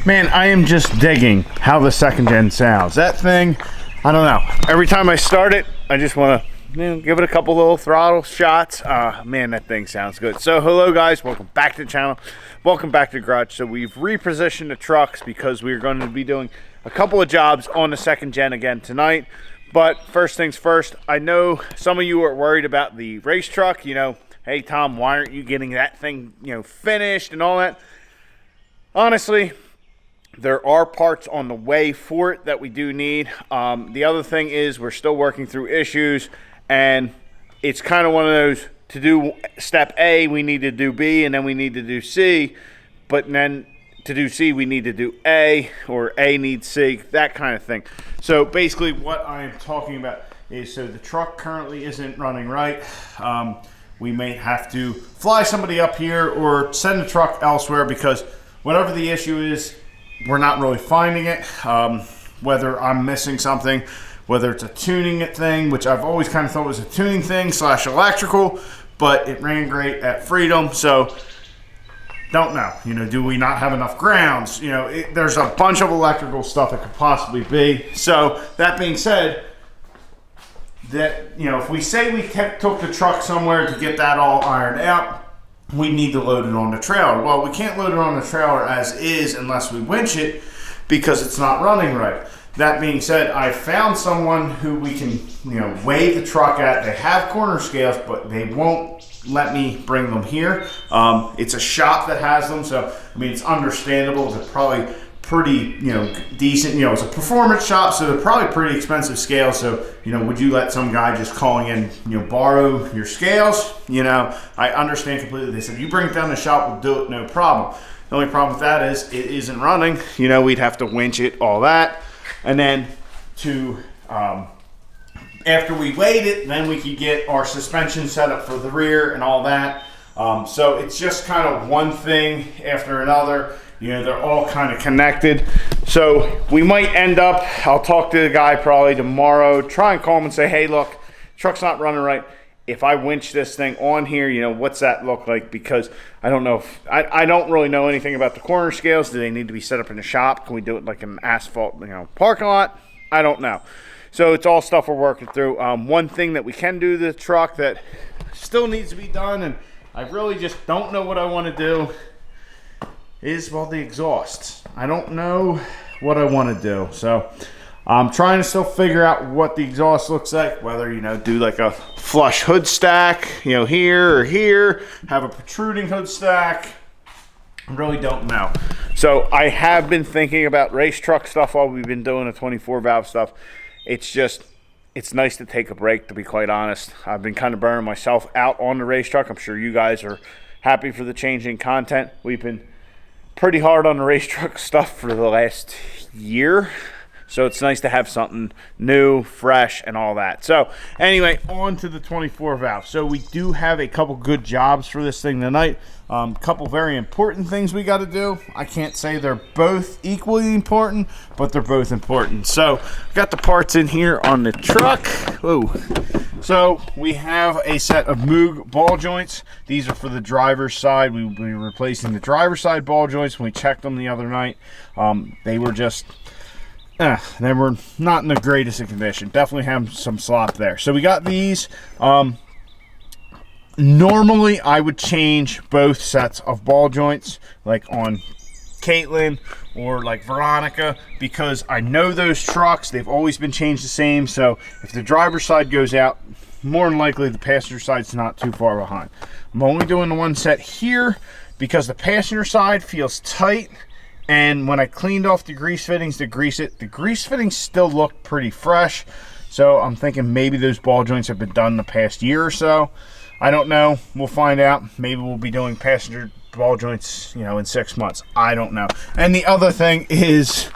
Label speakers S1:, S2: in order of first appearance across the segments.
S1: Man, I am just digging how the second gen sounds. That thing, I don't know. Every time I start it, I just want to give it a couple little throttle shots. Man, that thing sounds good. So hello guys, welcome back to the channel. Welcome back to the garage. So we've repositioned the trucks because we're going to be doing a couple of jobs on the second gen again tonight. But first things first, I know some of you are worried about the race truck. You know, hey Tom, why aren't you getting that thing, finished and all that? Honestly, there are parts on the way for it that we do need. The other thing is we're still working through issues, and it's kind of one of those, to do step A, we need to do B, and then we need to do C. But then to do C, we need to do A, or A needs C, that kind of thing. So basically what I am talking about is, so the truck currently isn't running right. We may have to fly somebody up here or send the truck elsewhere because whatever the issue is, we're not really finding it. Whether I'm missing something, whether it's a tuning thing, which I've always kind of thought was a tuning thing / electrical, but it ran great at Freedom, so don't know. Do we not have enough grounds? There's a bunch of electrical stuff it could possibly be. So that being said, that if we say we took the truck somewhere to get that all ironed out, we need to load it on the trailer. Well, we can't load it on the trailer as is unless we winch it because it's not running right. That being said, I found someone who we can, weigh the truck at. They have corner scales, but they won't let me bring them here. It's a shop that has them, so it's understandable. They're probably pretty, decent. It's a performance shop, so they're probably pretty expensive scales. So, would you let some guy just calling in, borrow your scales? I understand completely. They said, you bring it down to the shop, we'll do it, no problem. The only problem with that is it isn't running. We'd have to winch it, all that. And then after we weighed it, then we could get our suspension set up for the rear and all that. So it's just kind of one thing after another. They're all kind of connected. So we might end up, I'll talk to the guy probably tomorrow, try and call him and say, hey, look, truck's not running right. If I winch this thing on here, what's that look like? Because I don't know if, I don't really know anything about the corner scales. Do they need to be set up in the shop? Can we do it like an asphalt, parking lot? I don't know. So it's all stuff we're working through. One thing that we can do to the truck that still needs to be done, and I really just don't know what I want to do, is, well, the exhaust. I don't know what I want to do. So I'm trying to still figure out what the exhaust looks like, whether, do like a flush hood stack, here or here, have a protruding hood stack. I really don't know. So I have been thinking about race truck stuff while we've been doing the 24 valve stuff. It's nice to take a break, to be quite honest. I've been kind of burning myself out on the race truck. I'm sure you guys are happy for the change in content. We've been pretty hard on the race truck stuff for the last year. So it's nice to have something new, fresh, and all that. So anyway, on to the 24 valve. So we do have a couple good jobs for this thing tonight. Couple very important things we got to do. I can't say they're both equally important, but they're both important. So got the parts in here on the truck. Whoa. So we have a set of Moog ball joints. These are for the driver's side. We will be replacing the driver's side ball joints. When we checked them the other night, they were just... they were not in the greatest of condition. Definitely have some slop there. So we got these. Normally, I would change both sets of ball joints, like on Caitlin or like Veronica, because I know those trucks, they've always been changed the same. So if the driver's side goes out, more than likely the passenger side's not too far behind. I'm only doing the one set here because the passenger side feels tight. And when I cleaned off the grease fittings to grease it, the grease fittings still look pretty fresh. So I'm thinking maybe those ball joints have been done the past year or so. I don't know. We'll find out. Maybe we'll be doing passenger ball joints, in 6 months. I don't know. And the other thing is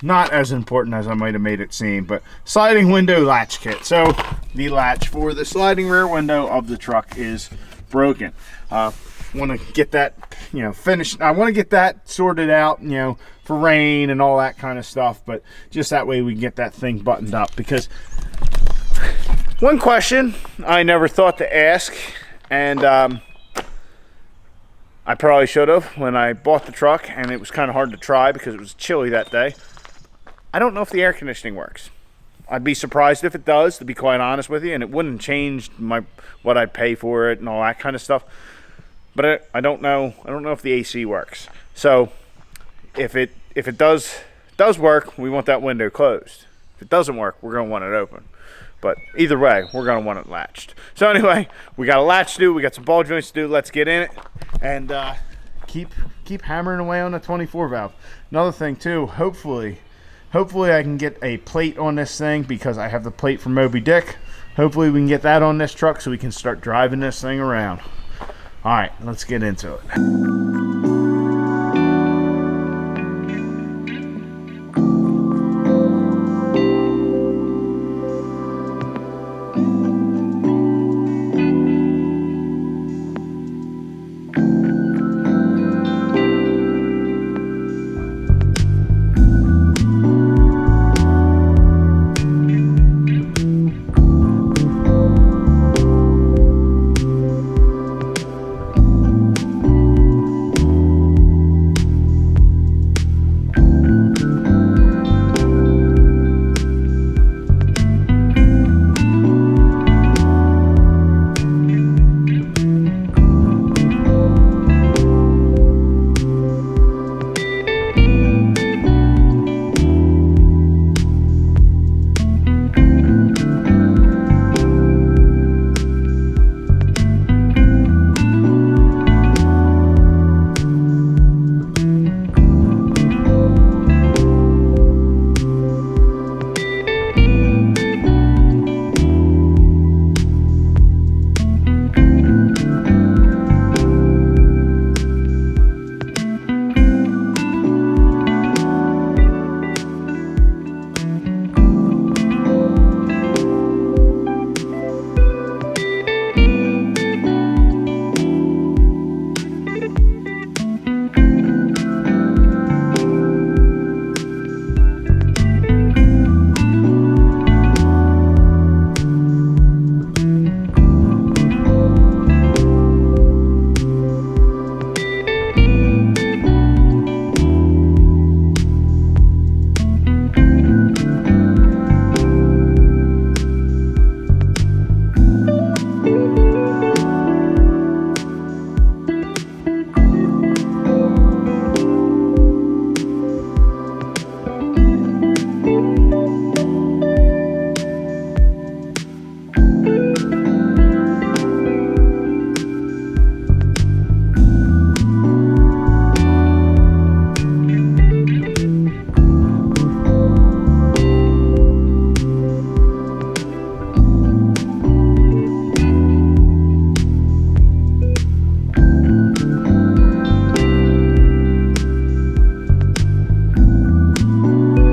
S1: not as important as I might have made it seem, but sliding window latch kit. So the latch for the sliding rear window of the truck is broken. Want to get that finished. I want to get that sorted out for rain and all that kind of stuff, but just that way we can get that thing buttoned up. Because one question I never thought to ask, and I probably should have when I bought the truck, and it was kind of hard to try because it was chilly that day. I don't know if the air conditioning works. I'd be surprised if it does, to be quite honest with you, and it wouldn't change what I'd pay for it and all that kind of stuff. But I don't know. I don't know if the AC works. So if it does work, we want that window closed. If it doesn't work, we're going to want it open. But either way, we're going to want it latched. So anyway, we got a latch to do. We got some ball joints to do. Let's get in it and keep hammering away on the 24 valve. Another thing too, hopefully I can get a plate on this thing because I have the plate from Moby Dick. Hopefully we can get that on this truck so we can start driving this thing around. All right, let's get into it.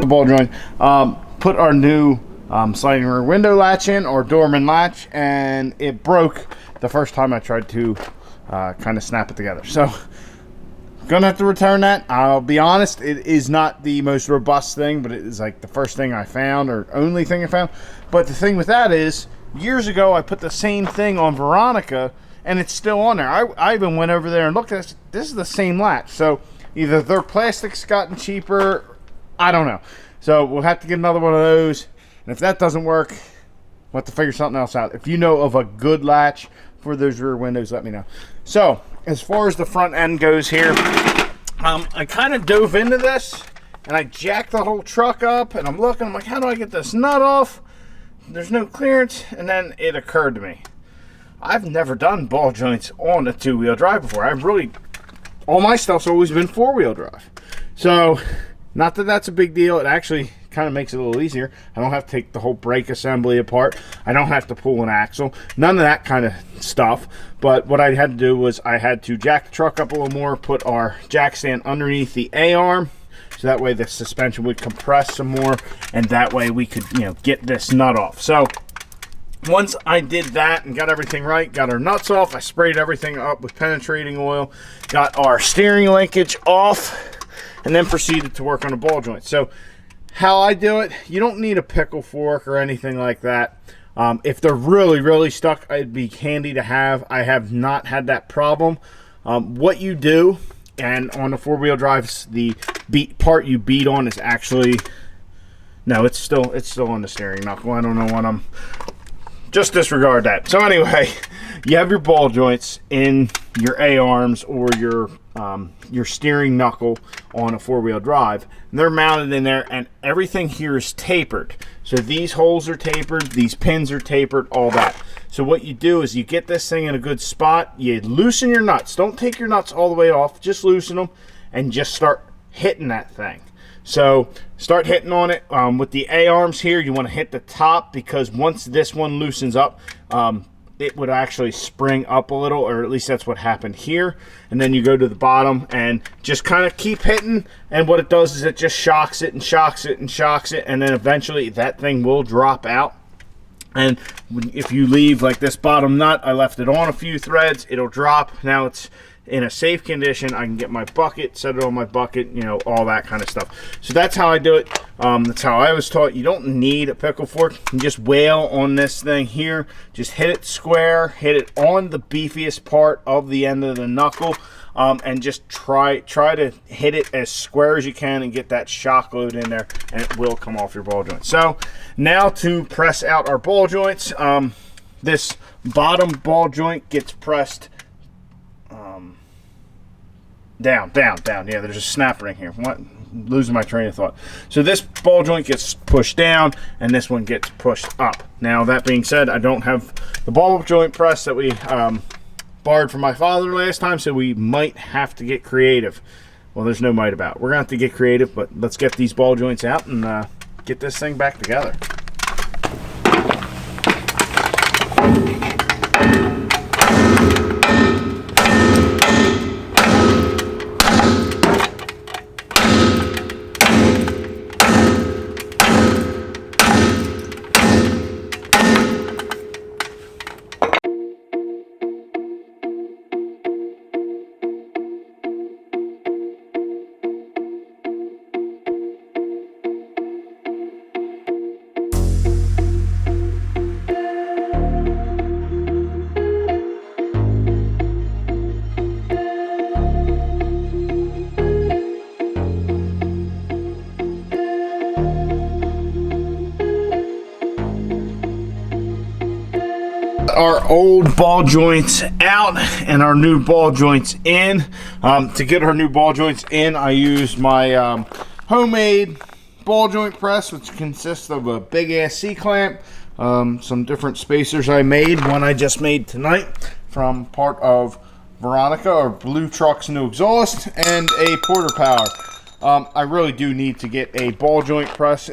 S1: Ball joint, put our new sliding rear window latch in, or doorman latch, and it broke the first time I tried to kind of snap it together. So gonna have to return that. I'll be honest, it is not the most robust thing, but it is like the first thing I found, or only thing I found. But the thing with that is, years ago I put the same thing on Veronica and it's still on there. I even went over there and looked at this is the same latch. So either their plastic's gotten cheaper, I don't know. So we'll have to get another one of those. And if that doesn't work, we'll have to figure something else out. If you know of a good latch for those rear windows, let me know. So as far as the front end goes here, I kind of dove into this and I jacked the whole truck up, and I'm looking, I'm like, how do I get this nut off? There's no clearance. And then it occurred to me, I've never done ball joints on a two-wheel drive before. All my stuff's always been four-wheel drive. So not that that's a big deal. It actually kind of makes it a little easier. I don't have to take the whole brake assembly apart. I don't have to pull an axle. None of that kind of stuff. But what I had to do was I had to jack the truck up a little more, put our jack stand underneath the A-arm, so that way the suspension would compress some more, and that way we could, get this nut off. So once I did that and got everything right, got our nuts off, I sprayed everything up with penetrating oil, got our steering linkage off, and then proceeded to work on the ball joint. So how I do it, you don't need a pickle fork or anything like that. If they're really, really stuck, it'd be handy to have. I have not had that problem. What you do, and on the four-wheel drives, the part you beat on is actually, no, it's still on the steering knuckle. I don't know what I'm, just disregard that. So anyway, you have your ball joints in your A-arms or your steering knuckle on a four-wheel drive, and they're mounted in there, and everything here is tapered. So these holes are tapered, these pins are tapered, all that. So what you do is you get this thing in a good spot, you loosen your nuts. Don't take your nuts all the way off, just loosen them and just start hitting that thing. So start hitting on it. With the A-arms here, you want to hit the top, because once this one loosens up, it would actually spring up a little, or at least that's what happened here. And then you go to the bottom and just kind of keep hitting, and what it does is it just shocks it and shocks it and shocks it, and then eventually that thing will drop out. And if you leave like this bottom nut, I left it on a few threads, it'll drop. Now it's in a safe condition. I can get my bucket, set it on my bucket, you know, all that kind of stuff. So that's how I do it. That's how I was taught. You don't need a pickle fork. You just wail on this thing here. Just hit it square, hit it on the beefiest part of the end of the knuckle, and just try to hit it as square as you can and get that shock load in there, and it will come off your ball joint. So now to press out our ball joints, this bottom ball joint gets pressed down. Yeah, there's a snap ring here. What? Losing my train of thought. So this ball joint gets pushed down, and this one gets pushed up. Now, that being said, I don't have the ball joint press that we borrowed from my father last time, so we might have to get creative. Well, there's no might about it. We're going to have to get creative, but let's get these ball joints out and get this thing back together. Our old ball joints out and our new ball joints in. To get our new ball joints in, I used my homemade ball joint press, which consists of a big ass C-clamp, some different spacers I made, one I just made tonight from part of Veronica, or Blue Truck's new exhaust, and a Porter Power. I really do need to get a ball joint press,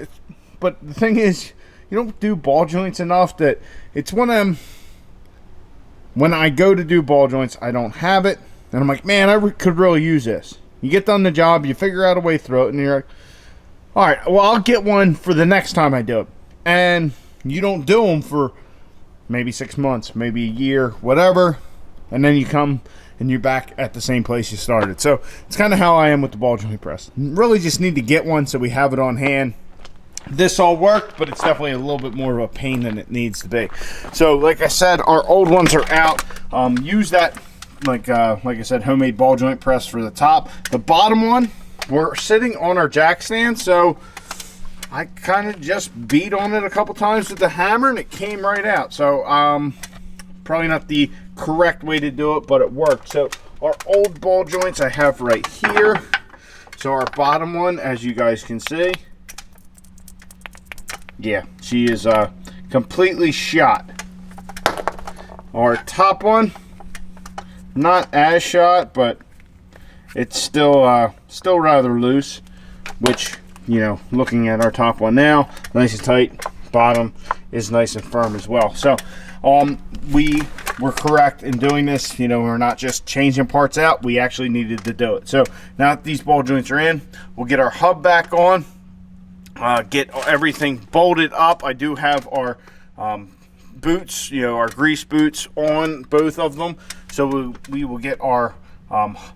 S1: but the thing is, you don't do ball joints enough that it's one of them. When I go to do ball joints, I don't have it, and I'm like, man, I could really use this. You get done the job, you figure out a way through it, and you're like, all right, well, I'll get one for the next time I do it. And you don't do them for maybe 6 months, maybe a year, whatever, and then you come and you're back at the same place you started. So it's kind of how I am with the ball joint press. Really just need to get one so we have it on hand. This all worked, but it's definitely a little bit more of a pain than it needs to be. So like I said, our old ones are out. Use that, like I said, homemade ball joint press for the top. The bottom one, we're sitting on our jack stand, so I kind of just beat on it a couple times with the hammer and it came right out. So probably not the correct way to do it, but it worked. So our old ball joints I have right here. So our bottom one, as you guys can see, yeah, she is completely shot. Our top one, not as shot, but it's still rather loose, which, you know, looking at our top one now, nice and tight. Bottom is nice and firm as well. So we were correct in doing this. You know, we're not just changing parts out, we actually needed to do it. So now that these ball joints are in, we'll get our hub back on. Get everything bolted up. I do have our boots, you know, our grease boots on both of them. So we will get our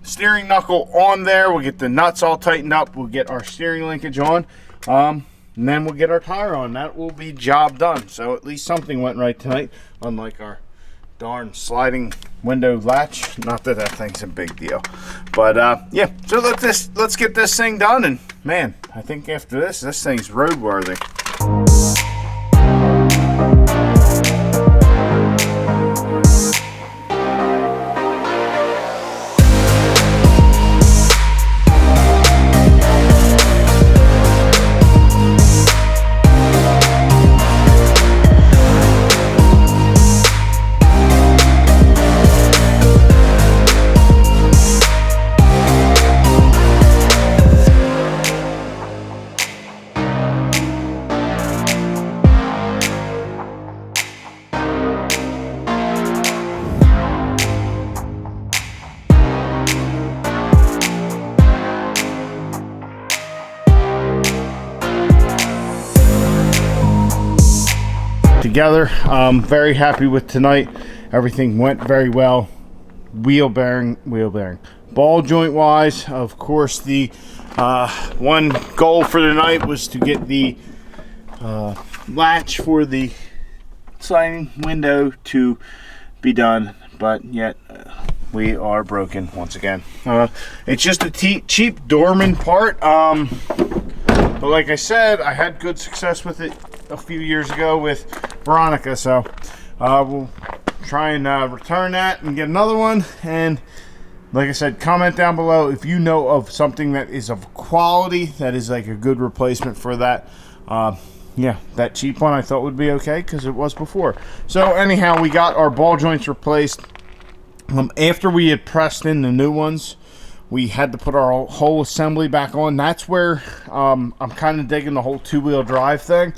S1: steering knuckle on there. We'll get the nuts all tightened up. We'll get our steering linkage on. And then we'll get our tire on. That will be job done. So at least something went right tonight, unlike our darn sliding window latch. Not that that thing's a big deal, but yeah. So let's get this thing done, and man, I think after this thing's roadworthy. Together, very happy with tonight. Everything went very well. Wheel bearing, ball joint wise, of course, the one goal for the night was to get the latch for the sliding window to be done, but yet we are broken once again. It's just a cheap Dorman part, but like I said, I had good success with it a few years ago with Veronica, so we'll try and return that and get another one. And like I said, comment down below if you know of something that is of quality that is like a good replacement for that. Yeah, that cheap one I thought would be okay because it was before. So anyhow, we got our ball joints replaced. After we had pressed in the new ones, we had to put our whole assembly back on. That's where I'm kind of digging the whole two-wheel drive thing.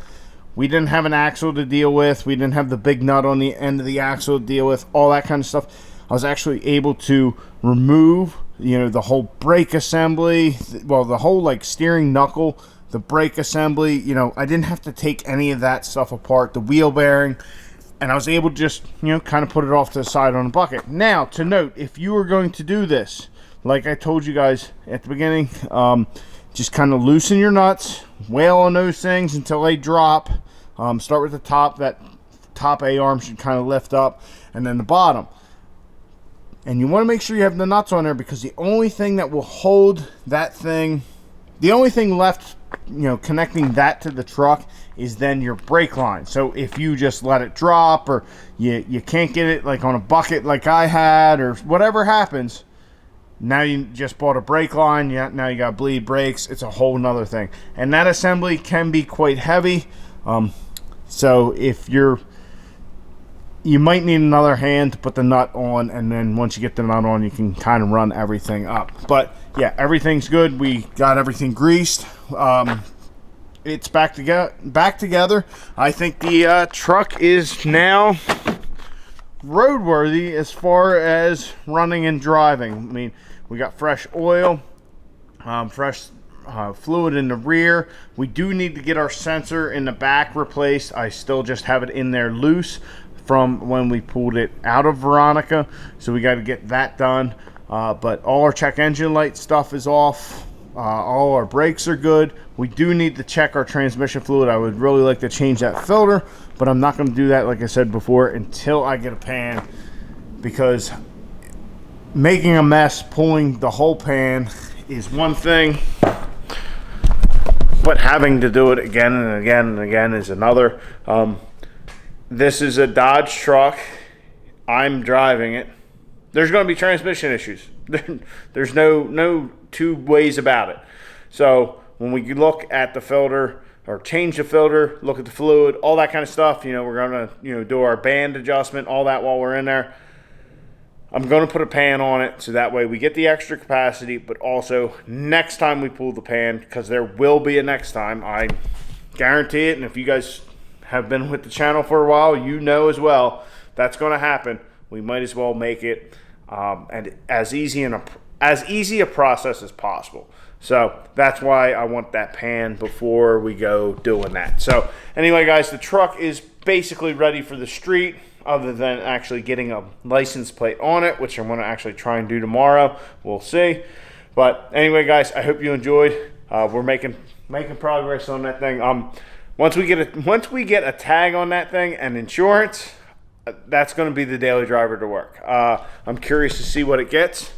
S1: We didn't have an axle to deal with. We didn't have the big nut on the end of the axle to deal with, all that kind of stuff. I was actually able to remove, the whole brake assembly, well, the whole like steering knuckle, the brake assembly. I didn't have to take any of that stuff apart, the wheel bearing, and I was able to just, kind of put it off to the side on a bucket. Now, to note, if you are going to do this, like I told you guys at the beginning, just kind of loosen your nuts, wail on those things until they drop. Start with the top. That top A-arm should kind of lift up, and then the bottom. And you want to make sure you have the nuts on there, because the only thing that will hold that thing, the only thing left, connecting that to the truck is then your brake line. So if you just let it drop, or you can't get it like on a bucket like I had, or whatever happens, now you just bought a brake line, now you got to bleed brakes. It's a whole nother thing. And that assembly can be quite heavy. So if you might need another hand to put the nut on, and then once you get the nut on, you can kind of run everything up. But yeah, everything's good. We got everything greased. It's back together. I think the truck is now roadworthy as far as running and driving. I mean, we got fresh oil, fresh fluid in the rear. We do need to get our sensor in the back replaced. I still just have it in there loose from when we pulled it out of Veronica, so we got to get that done. But all our check engine light stuff is off. All our brakes are good. We do need to check our transmission fluid. I would really like to change that filter, but I'm not going to do that, like I said before, until I get a pan, because making a mess pulling the whole pan is one thing, but having to do it again and again and again is another. This is a Dodge truck. I'm driving it. There's going to be transmission issues. There's no two ways about it. So when we look at the filter, or change the filter, look at the fluid, all that kind of stuff, we're going to do our band adjustment, all that while we're in there. I'm going to put a pan on it, so that way we get the extra capacity, but also next time we pull the pan, because there will be a next time, I guarantee it. And if you guys have been with the channel for a while, you know as well that's going to happen. We might as well make it and as easy a process as possible. So that's why I want that pan before we go doing that. So anyway, guys, the truck is basically ready for the street, other than actually getting a license plate on it, which I'm going to actually try and do tomorrow. We'll see. But anyway, guys, I hope you enjoyed. We're making progress on that thing. Once we get a tag on that thing and insurance, that's going to be the daily driver to work. I'm curious to see what it gets.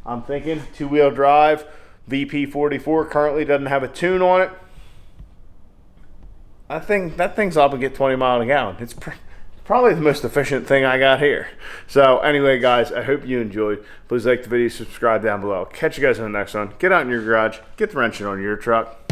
S1: I'm thinking 2-wheel drive, VP44, currently doesn't have a tune on it. I think that thing's up and get 20 miles a gallon. It's probably the most efficient thing I got here. So anyway, guys, I hope you enjoyed. Please like the video, subscribe down below. Catch you guys in the next one. Get out in your garage, get the wrenching on your truck.